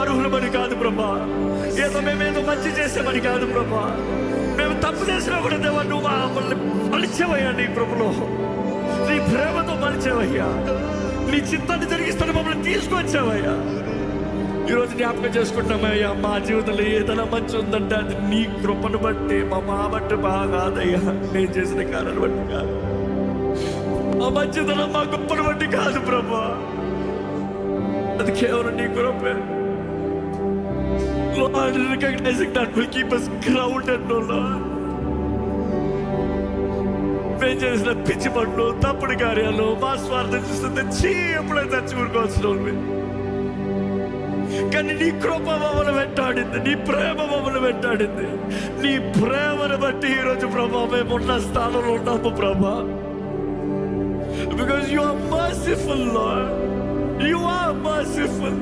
అర్హులమని కాదు ప్రభా, మేమేదో మంచి చేసామని కాదు ప్రభా, మేము తప్పు చేసినా కూడా దేవా నువ్వు మమ్మల్ని మలిచేవయ్యా, నీ ప్రభులో నీ ప్రేమతో మలిచేవయ్యా, నీ చిత్తాన్ని జరిగిస్తాను మమ్మల్ని తీసుకొచ్చావయ్యా. ఈరోజు జ్ఞాపకం చేసుకుంటామయ్యా, మా జీవితంలో ఏదైనా మంచి ఉందంటే అది నీ కృపను బట్టి, మా బట్టి బాగాదయ్యా, నేను చేసిన కార్యాలు బట్టి కాదు, ఆ మంచిదనం మా గొప్పను బట్టి కాదు ప్రభా, అది కేవలం నీ కృపే. Lord, recognizing that will keep us grounded, no Lord. మేము చేసిన పిచ్చి పనులు, తప్పుడు కార్యాలు, మా స్వార్థం చూస్తుంటే ఎప్పుడైతే చూరుకోవాల్సిన వాళ్ళు, కానీ నీ కృప మమ్మల్ని వెంటాడింది, నీ ప్రేమ మమ్మల్ని వెంటాడింది. నీ ప్రేమను బట్టి ఈరోజు ప్రభా మేము ఉన్న స్థానంలో ఉన్నాము ప్రభా. Because you are merciful, Lord. You are merciful.